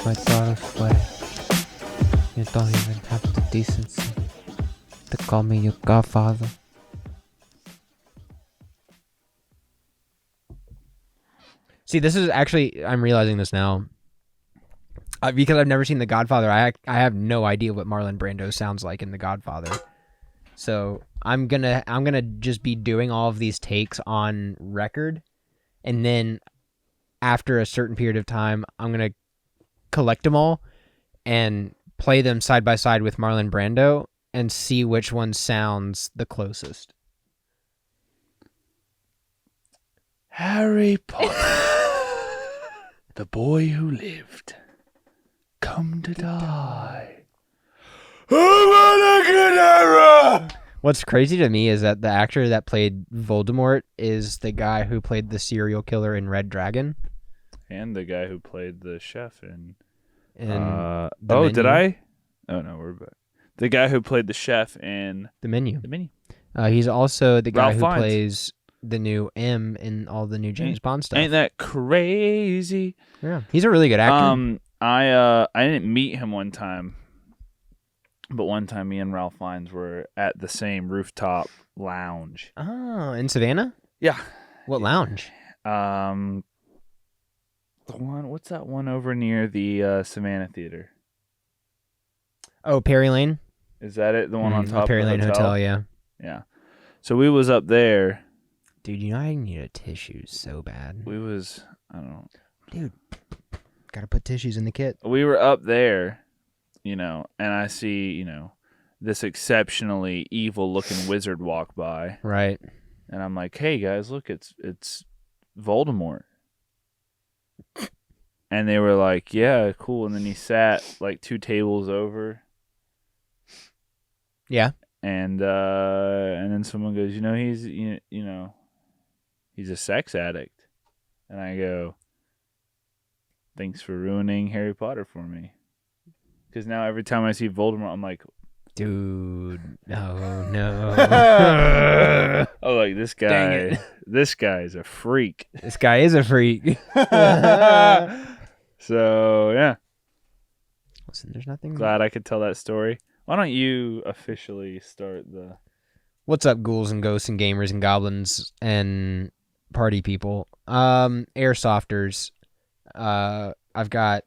my daughter's wedding. You don't even have the decency to call me your godfather. See, this is actually, I'm realizing this now. Because I've never seen The Godfather, I have no idea what Marlon Brando sounds like in The Godfather. So I'm gonna just be doing all of these takes on record, and then after a certain period of time, I'm gonna collect them all and play them side by side with Marlon Brando and see which one sounds the closest. Harry Potter, the boy who lived, come to die. What's crazy to me is that the actor that played Voldemort is the guy who played the serial killer in Red Dragon. And the guy who played the chef in... Did I? Oh, no, we're back. The guy who played the chef in... The Menu. The Menu. He's also the guy Ralph who Fiennes. plays the new M in all the new James Bond stuff. Ain't that crazy? Yeah, he's a really good actor. I didn't meet him one time, but one time me and Ralph Fiennes were at the same rooftop lounge. Oh, in Savannah? Yeah. What lounge? The one. What's that one over near the Savannah Theater? Oh, Perry Lane? Is that it? The one on top Perry of the Lane Hotel, yeah. Yeah. So we was up there. Dude, you know I need a tissue so bad. I don't know. Dude, gotta put tissues in the kit. We were up there, and I see, this exceptionally evil-looking wizard walk by. Right. And I'm like, hey, guys, look, it's Voldemort. And they were like, yeah, cool. And then he sat, like, 2 tables over. Yeah. And then someone goes, he's a sex addict. And I go, thanks for ruining Harry Potter for me. Because now every time I see Voldemort, I'm like, dude, no. oh, like this guy, this guy's a freak. This guy is a freak. So, yeah. Listen, there's nothing. Glad I could tell that story. Why don't you officially start the... What's up, ghouls and ghosts and gamers and goblins and party people? Airsofters. I've got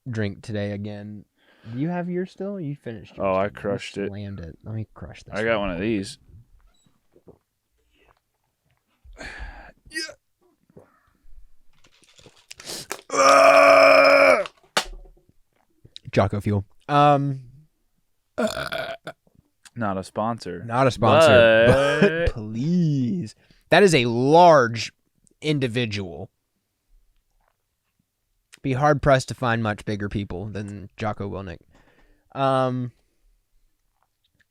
drink today again. Do you have yours still? You finished yours? Oh, I crushed it. Slammed it. Let me crush this. I got one of these. Jocko Fuel. Not a sponsor. Not a sponsor, but please. That is a large individual. Be hard pressed to find much bigger people than Jocko Willnick.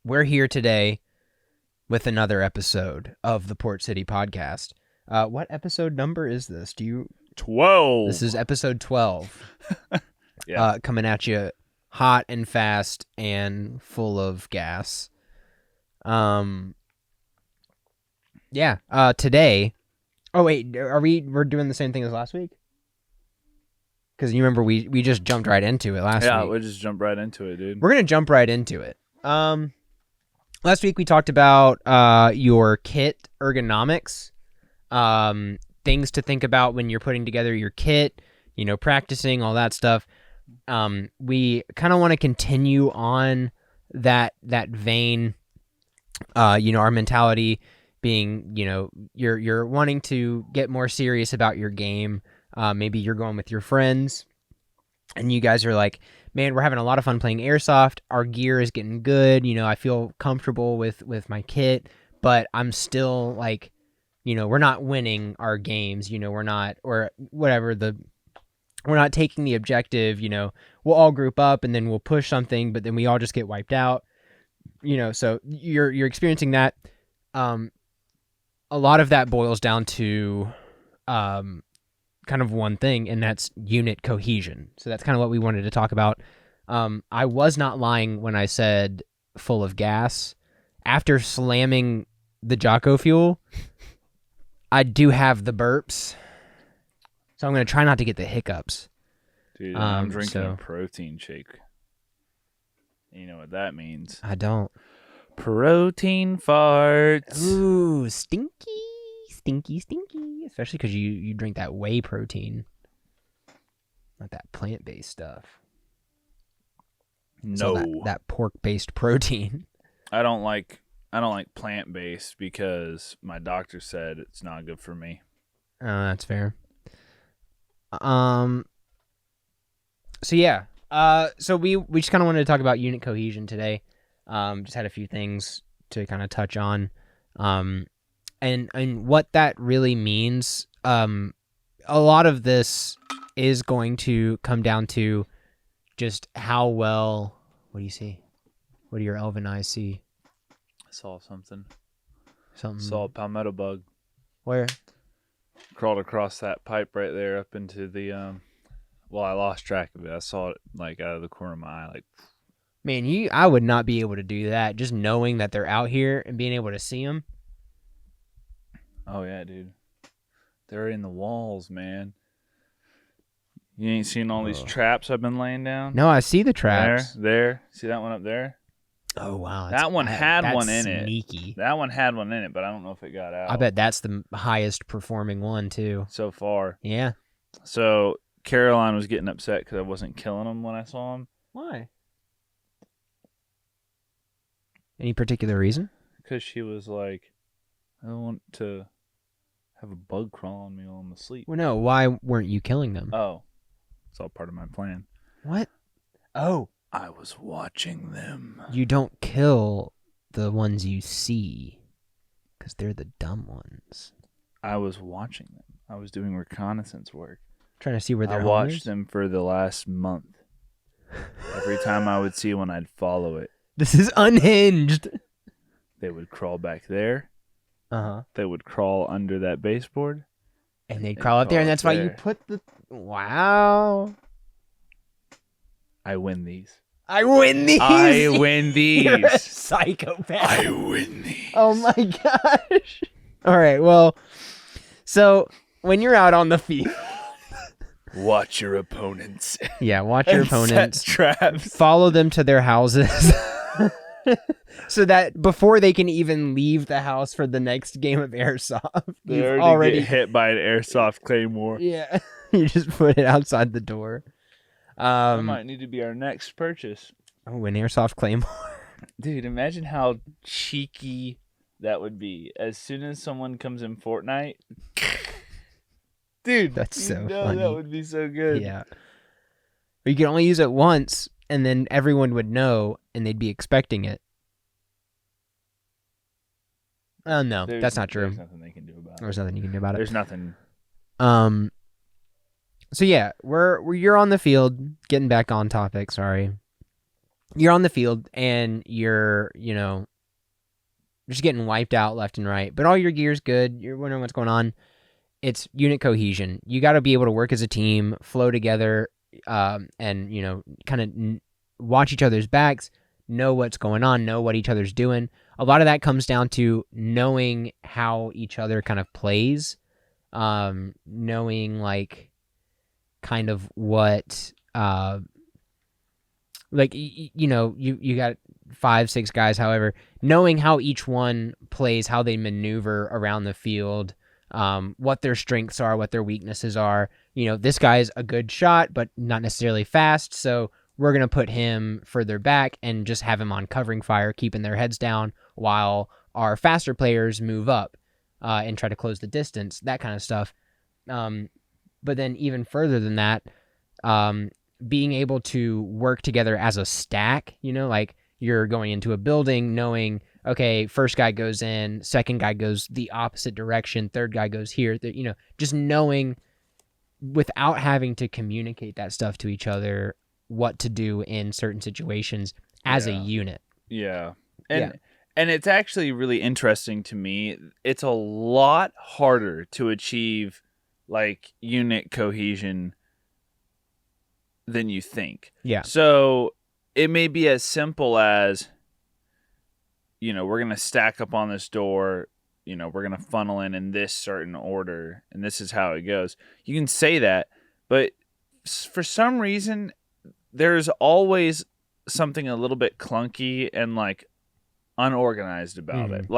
We're here today with another episode of the Port City Podcast. What episode number is this? 12. This is episode 12. Yeah. Coming at you hot and fast and full of gas. Today. Oh wait, we're doing the same thing as last week? Because you remember we just jumped right into it last week. Yeah, we just jumped right into it, dude. We're gonna jump right into it. Last week we talked about your kit ergonomics, things to think about when you're putting together your kit, practicing, all that stuff. We kind of want to continue on that vein. Our mentality being, you're wanting to get more serious about your game. Maybe you're going with your friends and you guys are like, man, we're having a lot of fun playing Airsoft. Our gear is getting good. I feel comfortable with my kit, but I'm still like, we're not winning our games. We're not, or whatever we're not taking the objective. We'll all group up and then we'll push something, but then we all just get wiped out. So you're experiencing that. A lot of that boils down to kind of one thing, and that's unit cohesion. So that's kind of what we wanted to talk about. I was not lying when I said full of gas. After slamming the Jocko Fuel, I do have the burps. So I'm going to try not to get the hiccups. Dude, I'm drinking a So protein shake. You know what that means? I don't. Protein farts. Ooh, stinky, stinky, stinky. Especially because you drink that whey protein, not that plant based stuff. It's all No, that pork based protein. I don't like plant based because my doctor said it's not good for me. Oh, that's fair. So yeah. So we just kind of wanted to talk about unit cohesion today. Just had a few things to kind of touch on. And what that really means. A lot of this is going to come down to just how well. What do you see? What do your elven eyes see? I saw something. Something. Saw a palmetto bug. Where? Crawled across that pipe right there up into the Well, I lost track of it. I saw it like out of the corner of my eye. Like, Man, I would not be able to do that. Just knowing that they're out here and being able to see them. oh yeah, dude, they're in the walls, man. You ain't seen all these traps I've been laying down? No, I see the traps. There. See that one up there? Oh wow, That one had that's one in it. sneaky. That one had one in it, but I don't know if it got out. I bet that's the highest performing one too. So far. Yeah. So Caroline was getting upset because I wasn't killing them when I saw them. Why? Any particular reason? Because she was like, I don't want to have a bug crawl on me while I'm asleep. Well, no. Why weren't you killing them? Oh, it's all part of my plan. What? Oh, I was watching them. you don't kill the ones you see, because they're the dumb ones. I was watching them. I was doing reconnaissance work. Trying to see where they're. I watched them for the last month. Every time I would see one, I'd follow it. This is unhinged. They would crawl back there. Uh-huh. They would crawl under that baseboard. And they'd crawl up there, and that's why you put the... Wow. I win these. I win these. I win these. You're a psychopath. I win these. Oh my gosh. All right, well, so when you're out on the field... Watch your opponents. Yeah, watch your opponents. Set traps. Follow them to their houses. So that before they can even leave the house for the next game of Airsoft, They you've already get hit by an Airsoft claymore. Yeah, you just put it outside the door. That might need to be our next purchase. Oh, an Airsoft claymore. Dude, imagine how cheeky that would be. As soon as someone comes in Fortnite... Dude, That's so funny. That would be so good. Yeah. But you can only use it once, and then everyone would know, and they'd be expecting it. Oh, no, that's not true. There's nothing they can do about it. There's nothing you can do about it. There's nothing. So yeah, you're on the field. Getting back on topic. Sorry. You're on the field, and you're just getting wiped out left and right. But all your gear's good. You're wondering what's going on. It's unit cohesion. You got to be able to work as a team, flow together, and kind of watch each other's backs, know what's going on, know what each other's doing. A lot of that comes down to knowing how each other kind of plays, knowing like kind of what you got 5-6 guys, however, knowing how each one plays, how they maneuver around the field. What their strengths are, what their weaknesses are. This guy's a good shot, but not necessarily fast, so we're going to put him further back and just have him on covering fire, keeping their heads down while our faster players move up and try to close the distance, that kind of stuff. But then even further than that, being able to work together as a stack, like you're going into a building knowing, okay, first guy goes in, second guy goes the opposite direction, third guy goes here. Just knowing without having to communicate that stuff to each other, what to do in certain situations as a unit. Yeah. And it's actually really interesting to me. It's a lot harder to achieve like unit cohesion than you think. Yeah. So it may be as simple as, we're going to stack up on this door, we're going to funnel in this certain order, and this is how it goes. You can say that, but for some reason, there's always something a little bit clunky and like unorganized about it.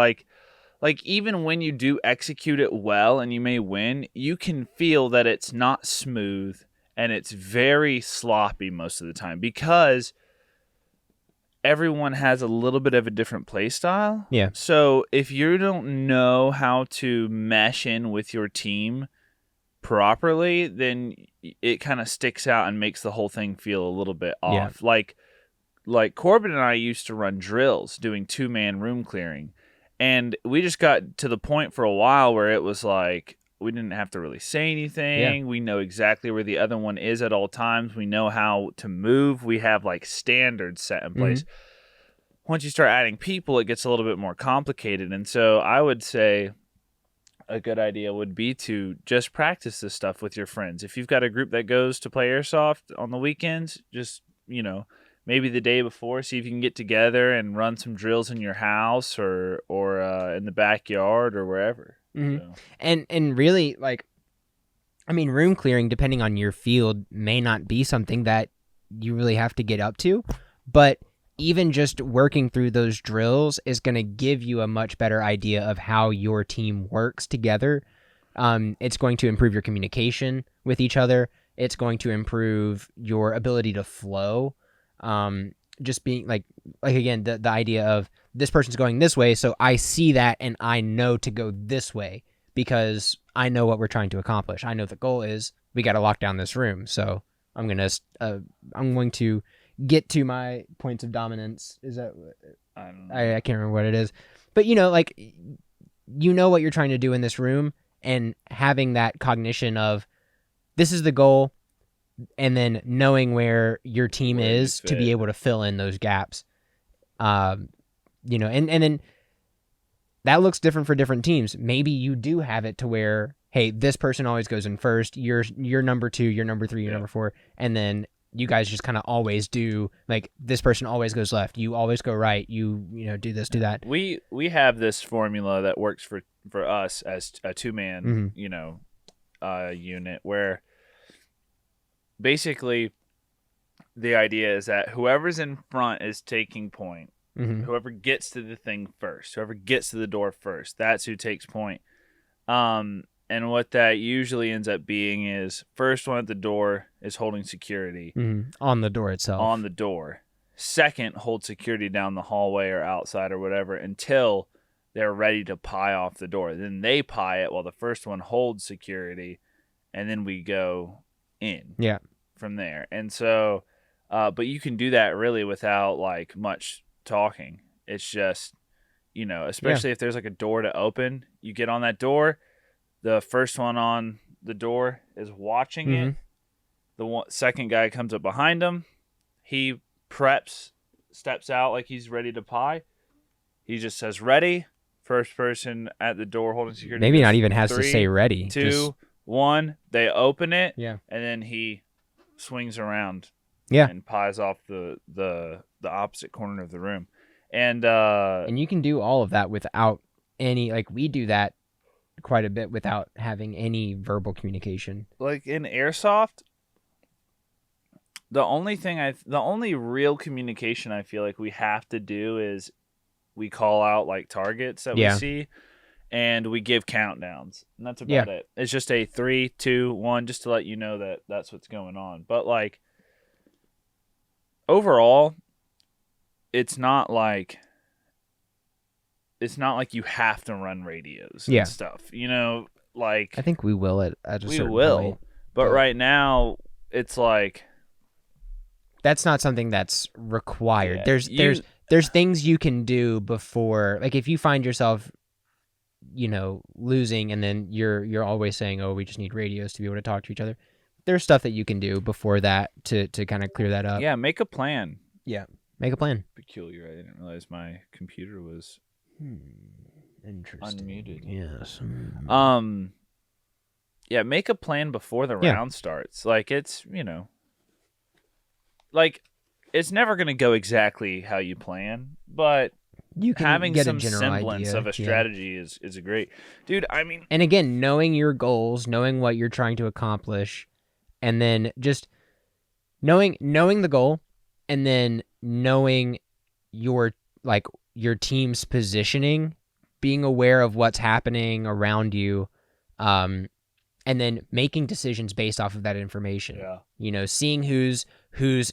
Like even when you do execute it well and you may win, you can feel that it's not smooth and it's very sloppy most of the time because everyone has a little bit of a different play style. Yeah. So if you don't know how to mesh in with your team properly, then it kind of sticks out and makes the whole thing feel a little bit off. Yeah. Like Corbin and I used to run drills doing 2-man room clearing. And we just got to the point for a while where it was like we didn't have to really say anything. Yeah. We know exactly where the other one is at all times. We know how to move. We have like standards set in place. Once you start adding people, it gets a little bit more complicated. And so I would say a good idea would be to just practice this stuff with your friends. If you've got a group that goes to play Airsoft on the weekends, just, maybe the day before, see if you can get together and run some drills in your house or in the backyard or wherever. So. And really, room clearing, depending on your field, may not be something that you really have to get up to, but even just working through those drills is going to give you a much better idea of how your team works together. It's going to improve your communication with each other. It's going to improve your ability to flow. Just being like again, the idea of this person's going this way, so I see that and I know to go this way because I know what we're trying to accomplish. I know the goal is we got to lock down this room. So I'm going to get to my points of dominance. Is that I can't remember what it is, but you know what you're trying to do in this room, and having that cognition of this is the goal. And then knowing where your team is to be able to fill in those gaps, and then that looks different for different teams. Maybe you do have it to where, hey, this person always goes in first. You're number 2, you're number 3, you're number 4, and then you guys just kind of always do like this person always goes left, you always go right. You do this, do that. We have this formula that works for us as a 2-man, unit where. Basically, the idea is that whoever's in front is taking point. Whoever gets to the thing first, whoever gets to the door first, that's who takes point. And what that usually ends up being is first one at the door is holding security. On the door itself. On the door. Second, hold security down the hallway or outside or whatever until they're ready to pie off the door. Then they pie it while the first one holds security, and then we go in. Yeah. From there. And so but you can do that really without like much talking. It's just especially if there's like a door to open, you get on that door, the first one on the door is watching it. The second guy comes up behind him, he steps out like he's ready to pie. He just says ready. First person at the door holding security, maybe not even has 3, to say ready. 2, 1, they open it. Yeah. And then he swings around and pies off the opposite corner of the room. And you can do all of that without any, we do that quite a bit without having any verbal communication. Like in Airsoft, the only real communication I feel like we have to do is we call out like targets that we see. And we give countdowns, and that's about it. It's just a 3, 2, 1, just to let you know that that's what's going on. But like overall, it's not like you have to run radios and stuff. Like I think we will at a certain point. But right now, it's like that's not something that's required. There's things you can do before, like if you find yourself losing, and then you're always saying, oh, we just need radios to be able to talk to each other. There's stuff that you can do before that to kind of clear that up. Yeah, make a plan. Yeah, make a plan. Peculiar. I didn't realize my computer was interesting. Unmuted. Yes. Yeah, make a plan before the round starts. Like it's it's never going to go exactly how you plan, but you can having get some semblance idea. Of a strategy is a great, dude. I mean, and again, knowing your goals, knowing what you're trying to accomplish, and then just knowing the goal, and then knowing your your team's positioning, being aware of what's happening around you, and then making decisions based off of that information. Yeah. Seeing who's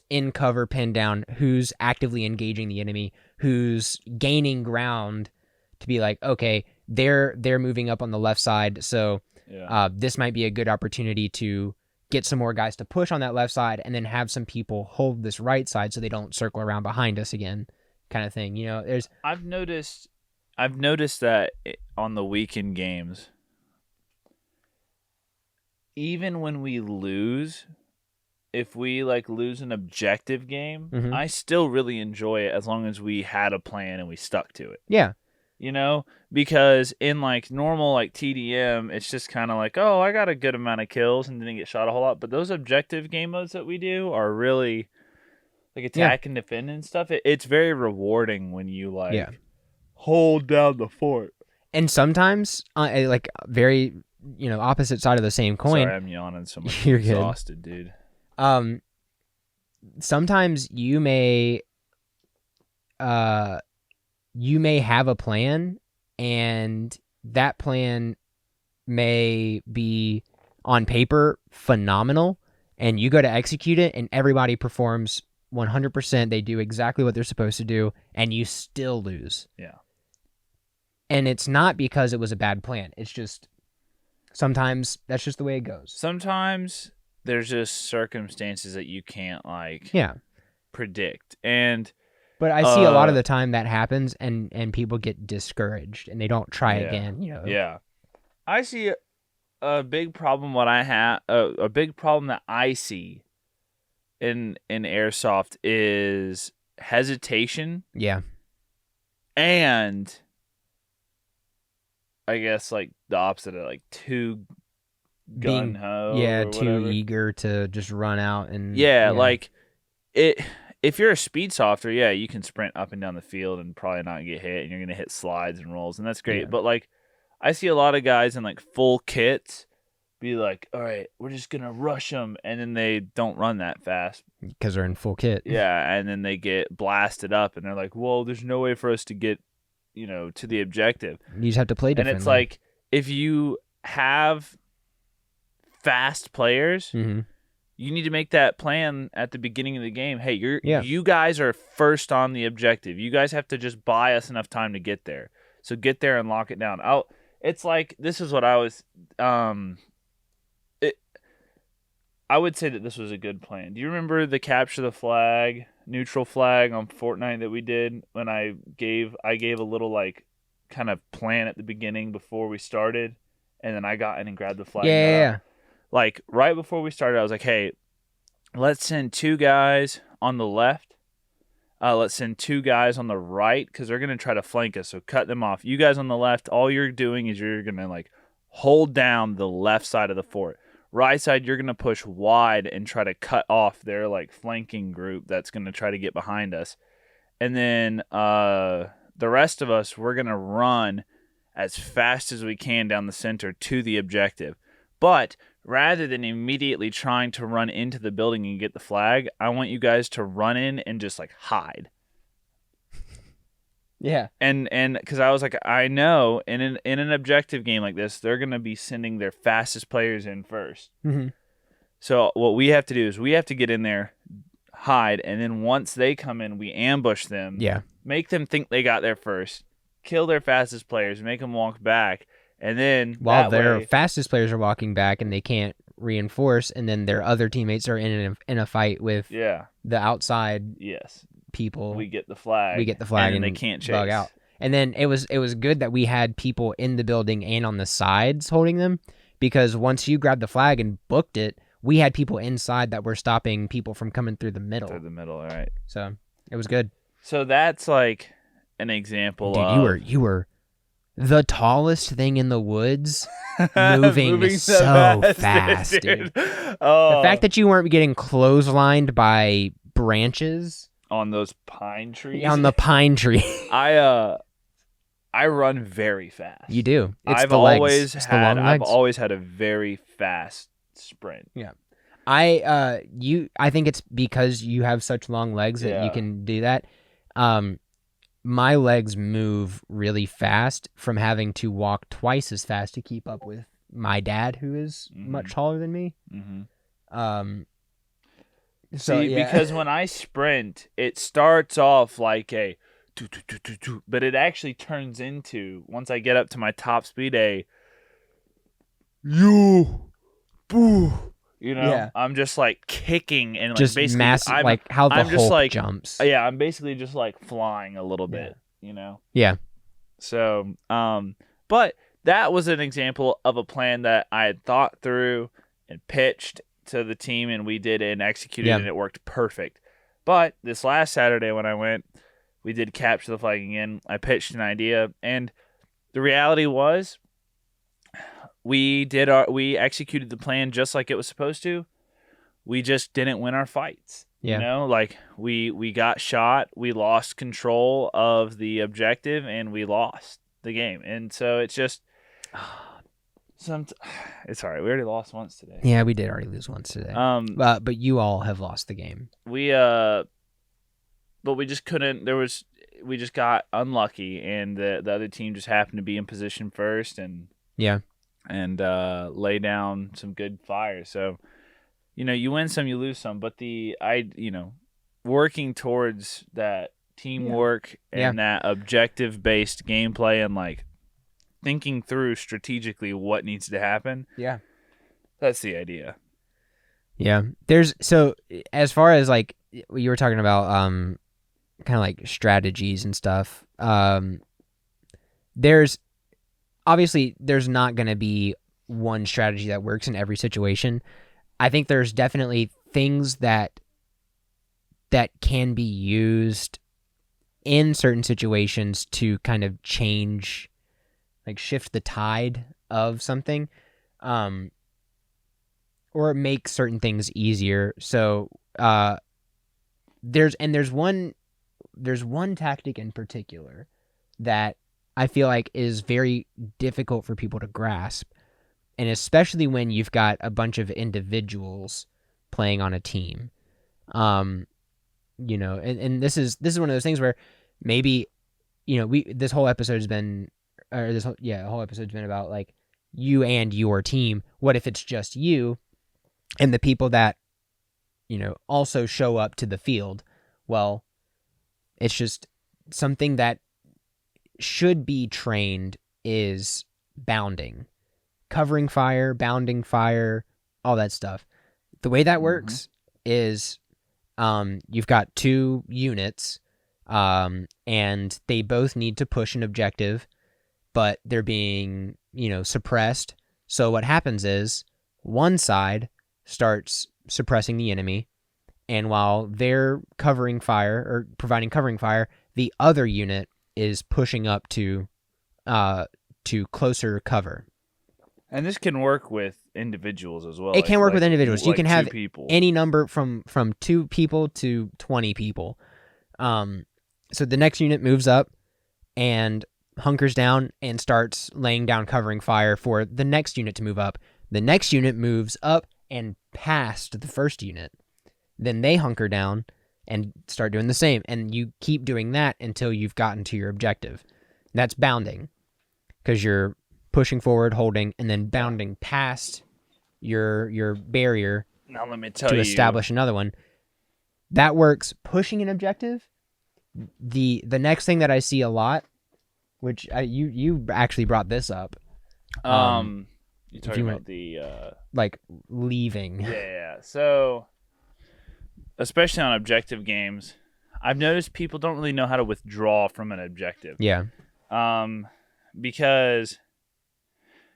in cover, pinned down, who's actively engaging the enemy, who's gaining ground, to be like, okay, they're moving up on the left side, so this might be a good opportunity to get some more guys to push on that left side, and then have some people hold this right side so they don't circle around behind us again, kind of thing. There's I've noticed that on the weekend games, even when we lose, if we lose an objective game, I still really enjoy it as long as we had a plan and we stuck to it. Yeah. Because in normal TDM, it's just kind of oh, I got a good amount of kills and didn't get shot a whole lot. But those objective game modes that we do are really attack and defend and stuff. It's very rewarding when you hold down the fort. And sometimes very opposite side of the same coin. Sorry, I'm yawning so much. You're exhausted, good. Dude. Sometimes you may have a plan, and that plan may be on paper phenomenal, and you go to execute it and everybody performs 100%. They do exactly what they're supposed to do, and you still lose. Yeah. And it's not because it was a bad plan. It's just sometimes that's just the way it goes. Sometimes there's just circumstances that you can't predict. But I see a lot of the time that happens, and people get discouraged and they don't try again. Yeah. I see a big problem. A big problem that I see in Airsoft is hesitation. Yeah. And I guess the opposite of too gung ho. Yeah, too eager to just run out and if you're a speed softer, you can sprint up and down the field and probably not get hit, and you're gonna hit slides and rolls, and that's great. Yeah. But I see a lot of guys in full kits be like, all right, we're just gonna rush them, and then they don't run that fast because they're in full kit. Yeah, and then they get blasted up, and they're like, whoa, there's no way for us to get to the objective. You just have to play differently. And it's if you have fast players, you need to make that plan at the beginning of the game. Hey, you guys are first on the objective. You guys have to just buy us enough time to get there. So get there and lock it down. It's this is what I was I would say that this was a good plan. Do you remember the capture the flag, neutral flag on Fortnite that we did when I gave a little kind of plan at the beginning before we started, and then I got in and grabbed the flag. Yeah. Right before we started, I was like, hey, let's send 2 guys on the left. Let's send 2 guys on the right, because they're going to try to flank us, so cut them off. You guys on the left, all you're doing is you're going to hold down the left side of the fort. Right side, you're going to push wide and try to cut off their flanking group that's going to try to get behind us. And then the rest of us, we're going to run as fast as we can down the center to the objective. But rather than immediately trying to run into the building and get the flag, I want you guys to run in and just hide. Yeah. And because I was I know in an objective game like this, they're going to be sending their fastest players in first. Mm-hmm. So what we have to do is we have to get in there, hide, and then once they come in, we ambush them. Yeah. Make them think they got there first. Kill their fastest players. Make them walk back. And then while their fastest players are walking back and they can't reinforce, and then their other teammates are in a fight with the outside people. We get the flag. And they can't chase. Bug out. And then it was good that we had people in the building and on the sides holding them, because once you grabbed the flag and booked it, we had people inside that were stopping people from coming through the middle. All right. So it was good. So that's an example. Dude, you were the tallest thing in the woods, moving so fast, dude. The fact that you weren't getting clotheslined by branches on those pine trees. On the pine tree. I run very fast. You do. It's I've the legs. always it's had the long legs. I've always had a very fast sprint. Yeah. I think it's because you have such long legs that you can do that. My legs move really fast from having to walk twice as fast to keep up with my dad, who is much taller than me. So See, because when I sprint, it starts off like a but it actually turns into, once I get up to my top speed, a yo boo. I'm just like kicking and like just basically massive, like how the I'm just Hulk like jumps. Yeah, I'm basically just like flying a little bit, Yeah. So, but that was an example of a plan that I had thought through and pitched to the team, and we did and executed, and it worked perfect. But this last Saturday when I went, we did capture the flag again. I pitched an idea, and the reality was we executed the plan just like it was supposed to. We just didn't win our fights. Like we got shot, we lost control of the objective, and we lost the game. And so it's just it's all right. We already lost once today. Yeah, we did already lose once today. But you all have lost the game. But we just couldn't. We just got unlucky, and the other team just happened to be in position first, and lay down some good fire. So, you win some, you lose some. But working towards that teamwork and that objective-based gameplay, and like thinking through strategically what needs to happen. Yeah, that's the idea. Yeah, so as far as like you were talking about, kind of like strategies and stuff. There's not going to be one strategy that works in every situation. I think there's definitely things that can be used in certain situations to kind of change, like shift the tide of something, or make certain things easier. So there's one tactic in particular that I feel like is very difficult for people to grasp, and especially when you've got a bunch of individuals playing on a team. And this is one of those things where maybe, this whole episode's been about like you and your team. What if it's just you and the people that, also show up to the field? Well, it's just something that should be trained is bounding, covering fire, bounding fire, all that stuff. The way that works is you've got two units, and they both need to push an objective, but they're being, suppressed. So what happens is one side starts suppressing the enemy, and while they're covering fire or providing covering fire, the other unit is pushing up to closer cover. And this can work with individuals as well. It can work with individuals. You can have people. Any number from 2 people to 20 people. So the next unit moves up and hunkers down and starts laying down covering fire for the next unit to move up. The next unit moves up and past the first unit. Then they hunker down and start doing the same. And you keep doing that until you've gotten to your objective. That's bounding, because you're pushing forward, holding, and then bounding past your barrier. Now let me tell to establish another one. That works. Pushing an objective. The next thing that I see a lot, which you actually brought this up. You talking about the like leaving? Yeah. So, especially on objective games, I've noticed people don't really know how to withdraw from an objective. Yeah. Because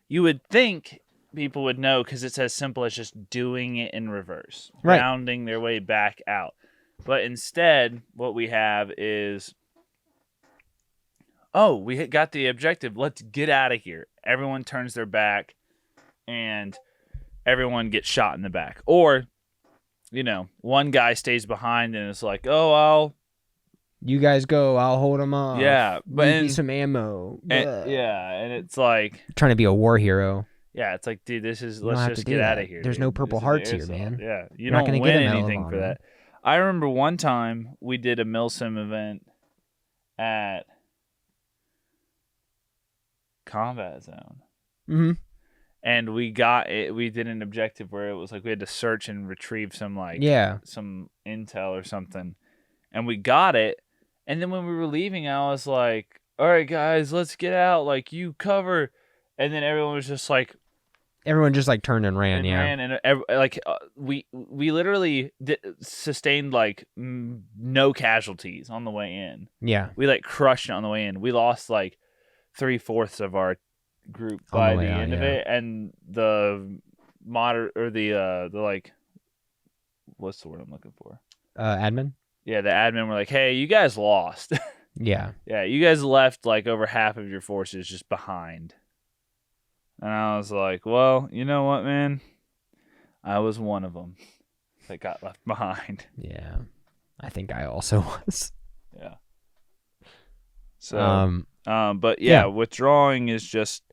you would think people would know, because it's as simple as just doing it in reverse, right, rounding their way back out. But instead, what we have is, we got the objective. Let's get out of here. Everyone turns their back, and everyone gets shot in the back. Or, one guy stays behind and it's like, you guys go, I'll hold them off. Yeah, but need some ammo. And it's like trying to be a war hero. Yeah, it's like, dude, this is You don't let's have to just do get out that. of here. There's Dude. no Purple This is Hearts here, Airsoft. man. Yeah, you You're not don't gonna win get a Medal of anything for Honor. that. I remember one time we did a Milsim event at Combat Zone. Mm-hmm. And we got it. We did an objective where it was like we had to search and retrieve some some intel or something, and we got it. And then when we were leaving, I was like, "All right, guys, let's get out. Like, you cover." And then everyone was just like, everyone just like turned and ran. we literally sustained like no casualties on the way in. Yeah, We like crushed it on the way in. We lost like 3/4 of our group by the end of it, and the like, what's the word I'm looking for? Admin. Yeah, the admin were like, "Hey, you guys lost." Yeah. Yeah, you guys left like over half of your forces just behind. And I was like, well, you know what, man? I was one of them that got left behind. Yeah, I think I also was. Yeah. So, but yeah, withdrawing is just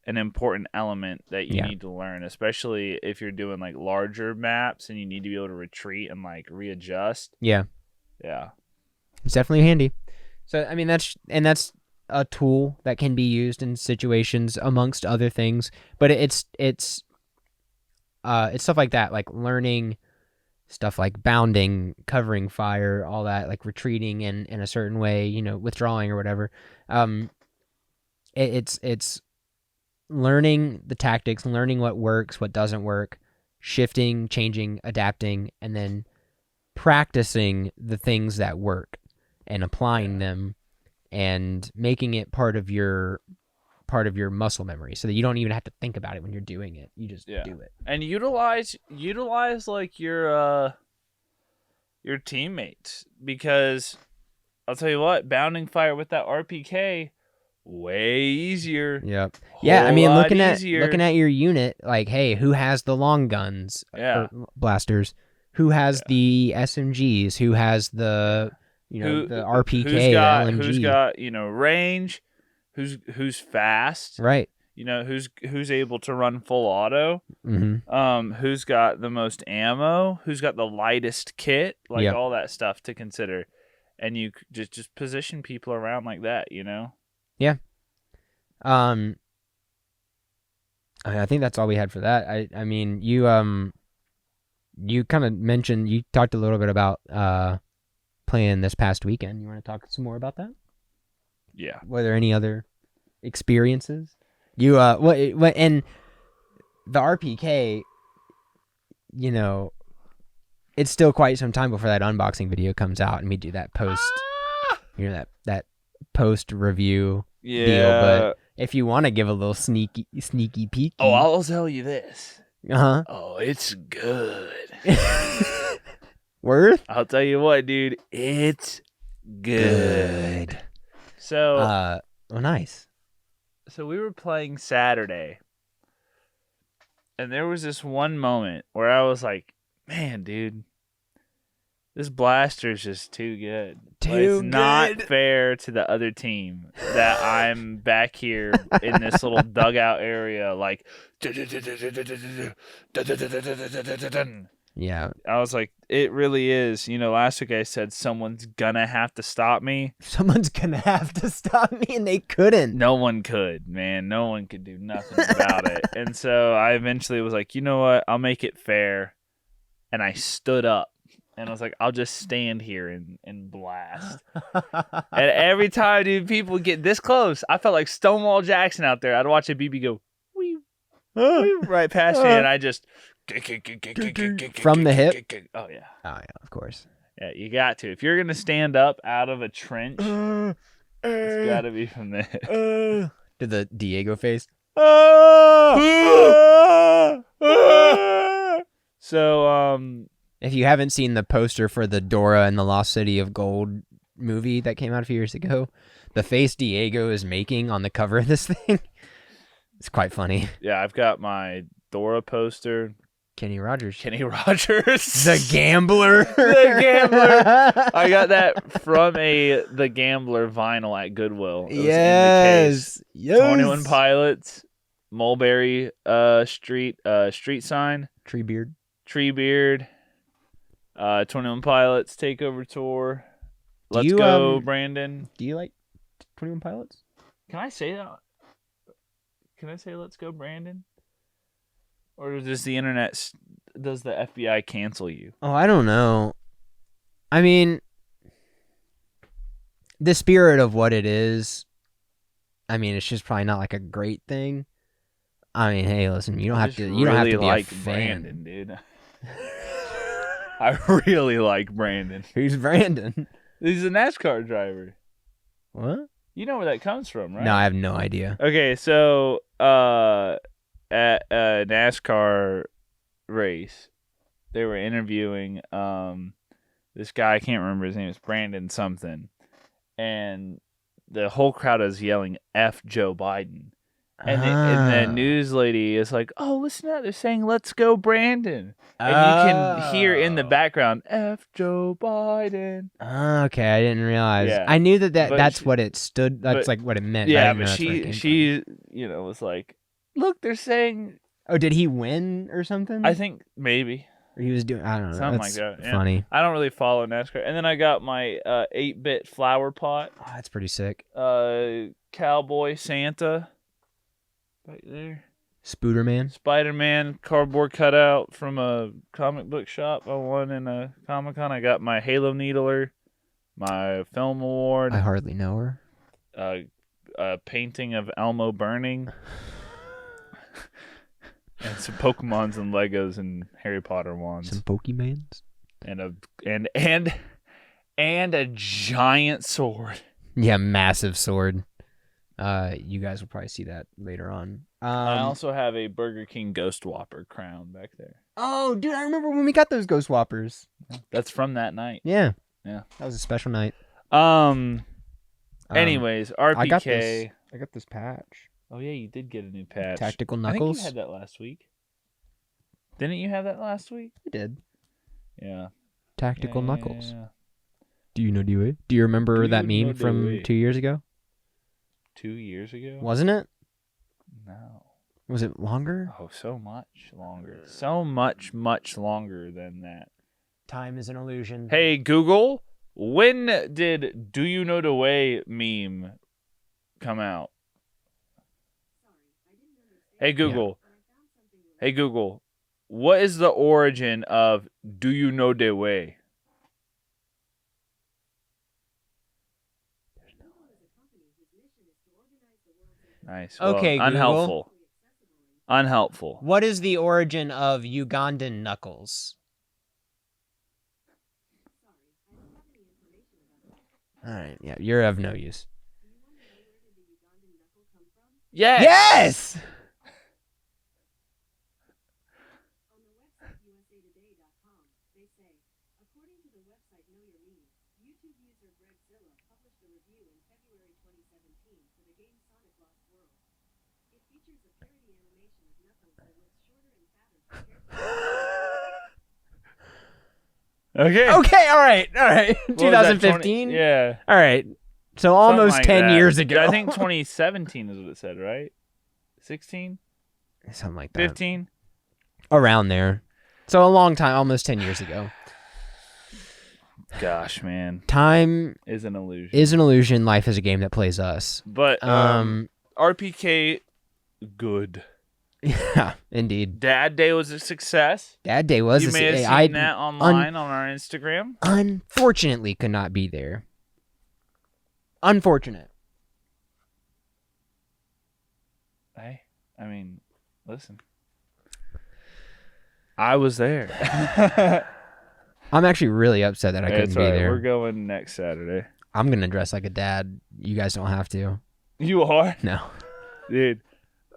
an important element that you need to learn, especially if you're doing like larger maps and you need to be able to retreat and like readjust. Yeah. Yeah. It's definitely handy. So, I mean, that's a tool that can be used in situations amongst other things, but it's stuff like that, like learning stuff like bounding, covering fire, all that, like retreating in a certain way, you know, withdrawing or whatever. It's learning the tactics, learning what works, what doesn't work, shifting, changing, adapting, and then practicing the things that work and applying them and making it part of your muscle memory so that you don't even have to think about it when you're doing it. You just do it. And utilize like your teammates, because I'll tell you what, bounding fire with that RPK, way easier. Yep. Yeah, I mean, looking easier. at your unit, like, hey, who has the long guns or blasters? Who has the SMGs? Who has the the RPK, the LMG? Who's got range? Who's fast? Right. Who's able to run full auto? Mm-hmm. Who's got the most ammo? Who's got the lightest kit? Like all that stuff to consider, and you just position people around like that. Yeah. I think that's all we had for that. I mean, you kind of mentioned, you talked a little bit about playing this past weekend. You want to talk some more about that? Yeah. Were there any other experiences? You what and the RPK, it's still quite some time before that unboxing video comes out and we do that post that post review deal. But if you want to give a little sneaky peek. Oh, I'll tell you this. Uh-huh. Oh, it's good. Worth? I'll tell you what, dude. It's good. So, nice. So we were playing Saturday, and there was this one moment where I was like, man, dude, this blaster's just too good. It's not fair to the other team that I'm back here in this little dugout area, like, yeah. I was like, it really is. Last week I said someone's gonna have to stop me. Someone's gonna have to stop me, and they couldn't. No one could, man. No one could do nothing about it. And so I eventually was like, you know what? I'll make it fair. And I stood up. And I was like, I'll just stand here and blast. And every time, dude, people get this close, I felt like Stonewall Jackson out there. I'd watch a BB go, wee, right past me, and I just... From the hip? Oh, yeah. Oh, yeah, of course. Yeah, you got to. If you're going to stand up out of a trench, it's got to be from the hip. Did the Diego face? So, if you haven't seen the poster for the Dora and the Lost City of Gold movie that came out a few years ago, the face Diego is making on the cover of this thing, it's quite funny. Yeah, I've got my Dora poster. Kenny Rogers. The Gambler. The Gambler. I got that from The Gambler vinyl at Goodwill. It was in the case. 21 Pilots. Mulberry street sign, Treebeard. Treebeard, 21 Pilots Takeover Tour. Do Let's you, go, Brandon. Do you like 21 Pilots? Can I say that? Can I say let's go, Brandon? Or does the internet, does the FBI cancel you? Oh, I don't know. I mean, the spirit of what it is, I mean, it's just probably not like a great thing. I mean, hey, listen, you don't have to. You don't have to be like a fan. Brandon, dude. I really like Brandon. Who's Brandon? He's a NASCAR driver. What? You know where that comes from, right? No, I have no idea. Okay, so at a NASCAR race, they were interviewing this guy. I can't remember his name. It's Brandon something, and the whole crowd is yelling "F Joe Biden," and the news lady is like, "Oh, listen to that! They're saying let's go, Brandon," and you can hear in the background "F Joe Biden." Okay, I didn't realize. Yeah. I knew that's she, what it stood. That's like what it meant. Yeah, but she was like, "Look, they're saying." Oh, did he win or something? I think maybe. Or he was doing. I don't know. Something That's like that. Yeah. funny. I don't really follow NASCAR. And then I got my 8-bit flower pot. Oh, that's pretty sick. Cowboy Santa. Right there. Spooderman. Spider-Man cardboard cutout from a comic book shop I won in a Comic-Con. I got my Halo Needler, my film award. I hardly know her. A painting of Elmo burning. And some Pokemons and Legos and Harry Potter wands. Some Pokemans. And a giant sword. Yeah, massive sword. You guys will probably see that later on. I also have a Burger King Ghost Whopper crown back there. Oh, dude, I remember when we got those Ghost Whoppers. That's from that night. Yeah. Yeah. That was a special night. Anyways, RPK. I got this patch. Oh yeah, you did get a new patch. Tactical I think Knuckles. you had that last week. Didn't you have that last week? I did. Yeah. Tactical Knuckles. Yeah. Do you know DOA? Do you remember that meme from DOA? 2 years ago? 2 years ago? Wasn't it? No. Was it longer? Oh, so much longer. So much longer than that. Time is an illusion. Hey, Google, when did Do You Know the Way meme come out? Hey, Google. Yeah. Hey, Google. What is the origin of Do You Know the Way? Nice. Well, Okay, unhelpful. Google. Unhelpful. What is the origin of Ugandan knuckles? All right, yeah, you're of no use. Yes. Yes. Okay. Okay, all right. 2015? Yeah. All right. So almost Something like 10 that. years ago. I think 2017 is what it said, right? 16? Something like that. 15? Around there. So a long time, almost 10 years ago. Gosh, man. Time is an illusion. Is an illusion. Life is a game that plays us. But RPK, good. Yeah, indeed. Dad Day was a success. Dad Day was you a may have seen that online on our Instagram. Unfortunately, could not be there. Unfortunate. Hey, I mean, listen. I was there. I'm actually really upset that I couldn't be there. We're going next Saturday. I'm going to dress like a dad. You guys don't have to. You are? No. Dude.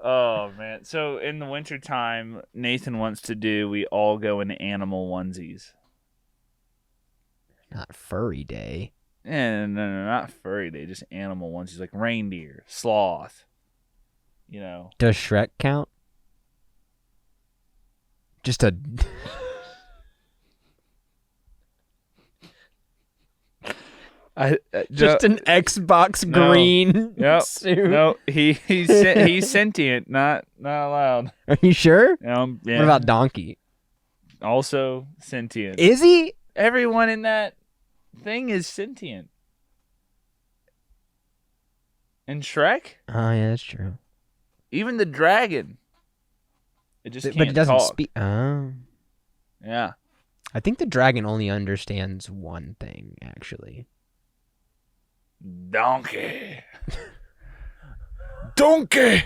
Oh, man. So in the wintertime, Nathan wants to do, we all go into animal onesies. Not furry day. No, not furry day. Just animal onesies, like reindeer, sloth. You know. Does Shrek count? Just a... Just an Xbox green suit. No, he's sentient, not allowed. Are you sure? Yeah. What about Donkey? Also sentient. Is he? Everyone in that thing is sentient. And Shrek? Oh yeah, that's true. Even the dragon. It just can't but it doesn't talk. speak. Oh. Yeah. I think the dragon only understands one thing, actually. Donkey. Donkey.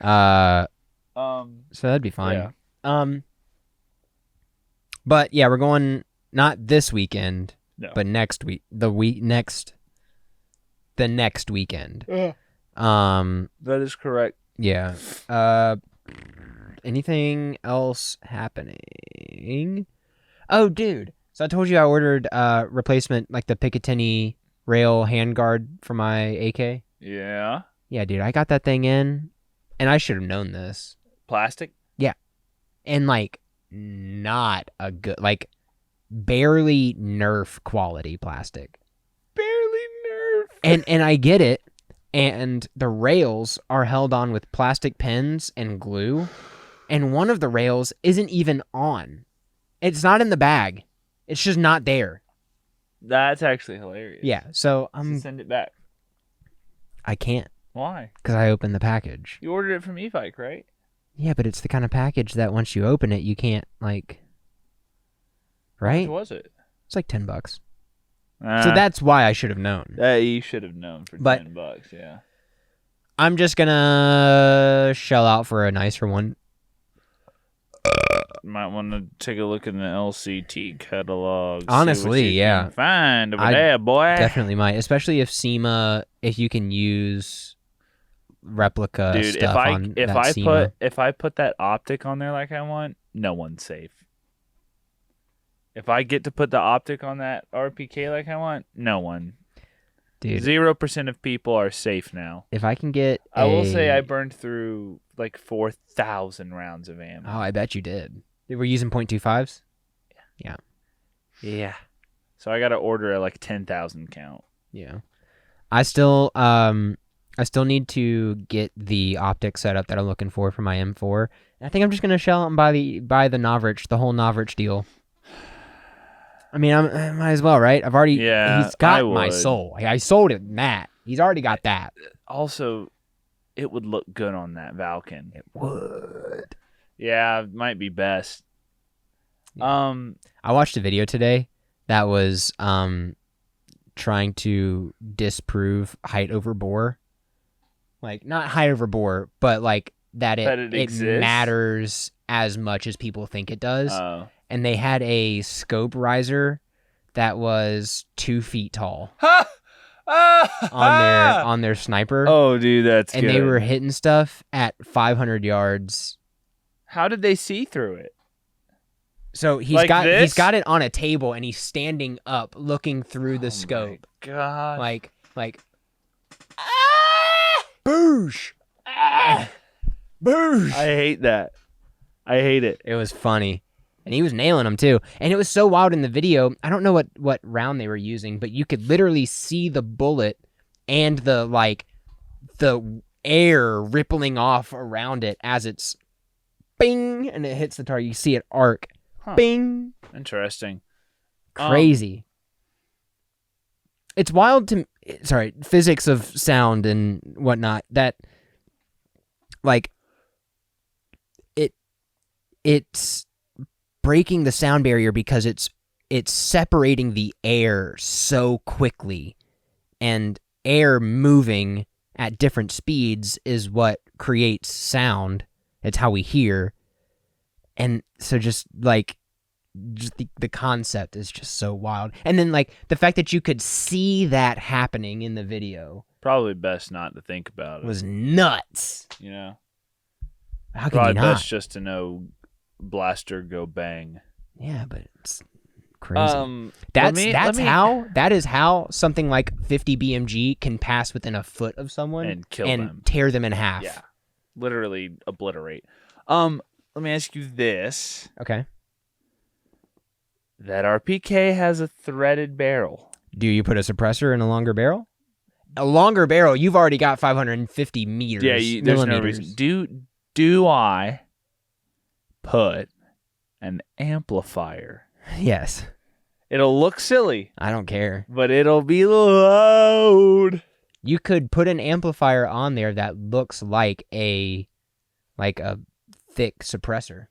So that'd be fine. Yeah. But yeah, we're going not this weekend, No. but next week. The next weekend. Yeah. That is correct. Yeah. Anything else happening? Oh, dude. So I told you I ordered replacement, like the Picatinny rail handguard for my AK. Yeah. Yeah, dude. I got that thing in, and I should have known this. Plastic? Yeah. And, like, not a good, like, barely Nerf quality plastic. Barely Nerf. And I get it. And the rails are held on with plastic pins and glue. And one of the rails isn't even on. It's not in the bag. It's just not there. That's actually hilarious. Yeah, so I'm... Send it back. I can't. Why? Because I opened the package. You ordered it from eFike, right? Yeah, but it's the kind of package that once you open it, you can't, like... Right? How much was it? It's like $10. So that's why I should have known. You should have known for $10, yeah. I'm just gonna shell out for a nicer one. Might want to take a look in the LCT catalog. Honestly, yeah. Find over there, boy. Definitely might, especially if SEMA, if you can use replica stuff on that SEMA. If I put that optic on there like I want, no one's safe. If I get to put the optic on that RPK like I want, no one. Dude, 0% of people are safe now. If I can get I will say I burned through like 4,000 rounds of ammo. Oh, I bet you did. They were using .25s? Yeah. Yeah. So I got to order a like 10,000 count. Yeah. I still need to get the optic setup that I'm looking for my M4. I think I'm just gonna shell out and buy the Novrich, the whole Novrich deal. I mean, I might as well, right? He's got my soul. I sold it, Matt. He's already got that. Also, it would look good on that Valken. It would. Yeah, it might be best. Yeah. I watched a video today that was trying to disprove height over bore. Like, not height over bore, but like that it matters as much as people think it does. And they had a scope riser that was 2 feet tall on their sniper. Oh, dude, that's good. And they were hitting stuff at 500 yards. How did they see through it? So he's got it on a table and he's standing up looking through the scope. Oh my God. Like boosh. Boosh. I hate that. I hate it. It was funny. And he was nailing them too. And it was so wild in the video. I don't know what round they were using, but you could literally see the bullet and the air rippling off around it as it's bing and it hits the target. You see it arc. Huh. Bing. Interesting. Crazy. It's wild to physics of sound and whatnot that like it's breaking the sound barrier because it's separating the air so quickly, and air moving at different speeds is what creates sound. It's how we hear. And so just the concept is just so wild. And then like the fact that you could see that happening in the video, probably best not to think about it. Was nuts. You know? How can you not? Best just to know blaster go bang. Yeah, but it's crazy. That is how something like 50 BMG can pass within a foot of someone and kill them, tear them in half. Yeah, literally obliterate. Let me ask you this. Okay. that our PK has a threaded barrel. Do you put a suppressor in a longer barrel? A longer barrel, you've already got 550 meters. Yeah, there's no reason. Do I put an amplifier? Yes. It'll look silly. I don't care. But it'll be loud. You could put an amplifier on there that looks like a thick suppressor.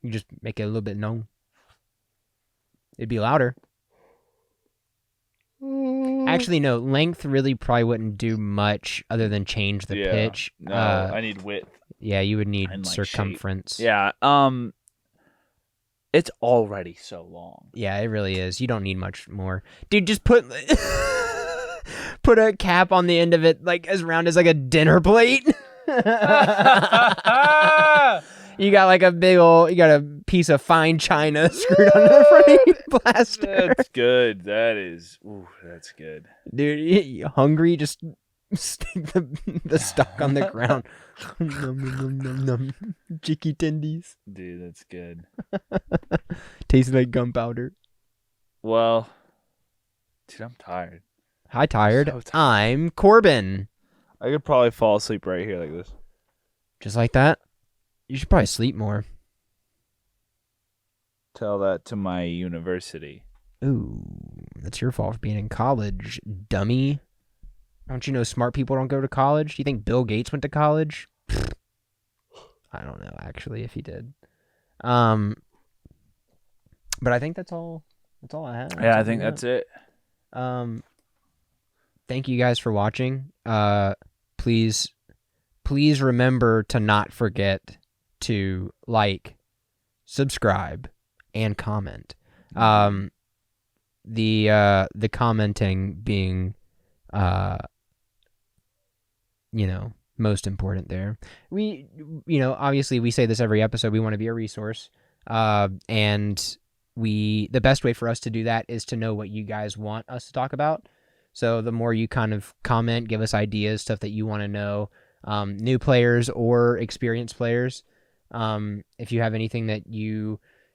You just make it a little bit known. It'd be louder. Actually, no. Length really probably wouldn't do much other than change the pitch. No, I need width. Yeah, you would need circumference. Shape. Yeah. It's already so long. Yeah, it really is. You don't need much more. Dude, just put put a cap on the end of it like as round as like a dinner plate. You got like you got a piece of fine china screwed on the frame blaster. That's good. That's good. Dude, you hungry? Just stick the stock on the ground. Nom, nom, nom, nom. Chicky tendies. Dude, that's good. Tastes like gunpowder. Well, dude, I'm tired. Hi, tired. So tired. I'm Corbin. I could probably fall asleep right here like this. Just like that? You should probably sleep more. Tell that to my university. Ooh, that's your fault for being in college, dummy. Don't you know smart people don't go to college? Do you think Bill Gates went to college? I don't know, actually, if he did. But I think that's all. That's all I have. Yeah, I think that's it. Thank you guys for watching. Please remember to not forget to like, subscribe, and comment. The commenting being, most important there. We, obviously we say this every episode. We want to be a resource, and the best way for us to do that is to know what you guys want us to talk about. So the more you kind of comment, give us ideas, stuff that you want to know, new players or experienced players. If you have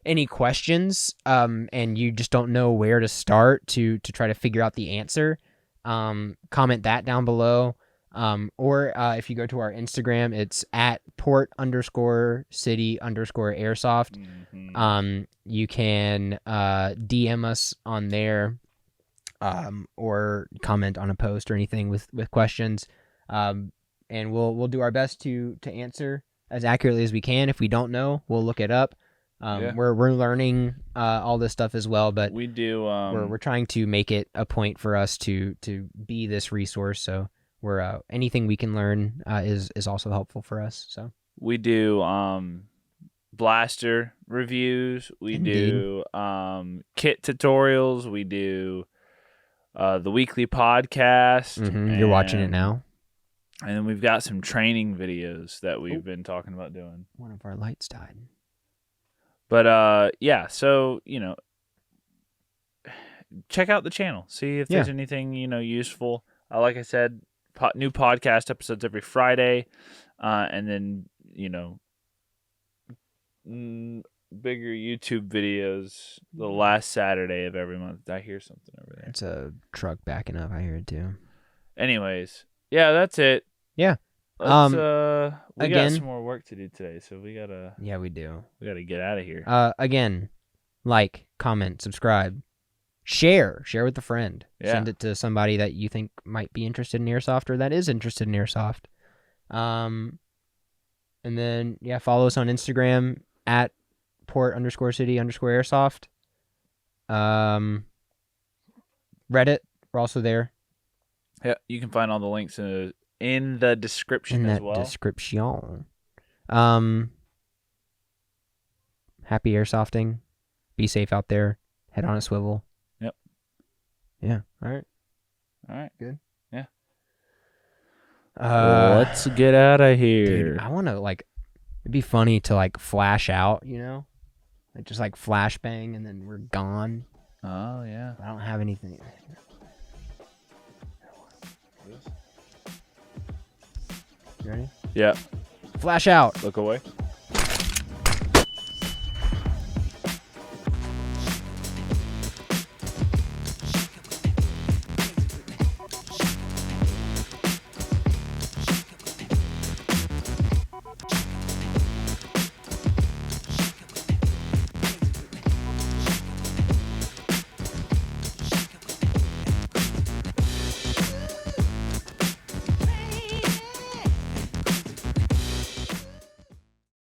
any questions, and you just don't know where to start to try to figure out the answer, comment that down below. Or if you go to our Instagram, it's at port_city_airsoft. Mm-hmm. You can DM us on there, or comment on a post or anything with questions. And we'll do our best to answer as accurately as we can. If we don't know, we'll look it up. We're learning all this stuff as well, but we do. We're trying to make it a point for us to be this resource. So we're anything we can learn is also helpful for us. So we do blaster reviews. We Indeed. do kit tutorials. We do the weekly podcast. You're watching it now. And then we've got some training videos that we've been talking about doing. One of our lights died. But yeah, so check out the channel. See if there's anything useful. Like I said, new podcast episodes every Friday, and then bigger YouTube videos the last Saturday of every month. I hear something over there. It's a truck backing up. I hear it too. Anyways, yeah, that's it. Yeah. We again, got some more work to do today, so we gotta. Yeah, we do. We gotta get out of here. Again, like, comment, subscribe, share with a friend. Yeah. Send it to somebody that you think might be interested in airsoft or that is interested in airsoft. And then follow us on Instagram at port_city_airsoft. Reddit, we're also there. Yeah, you can find all the links in the description as well. Description. Happy airsofting. Be safe out there. Head on a swivel. Yep. Yeah. All right. Good. Yeah. Let's get out of here. Dude, I want to it'd be funny to flash out, just flashbang and then we're gone. Oh yeah. I don't have anything. You ready? Yeah. Flash out. Look away.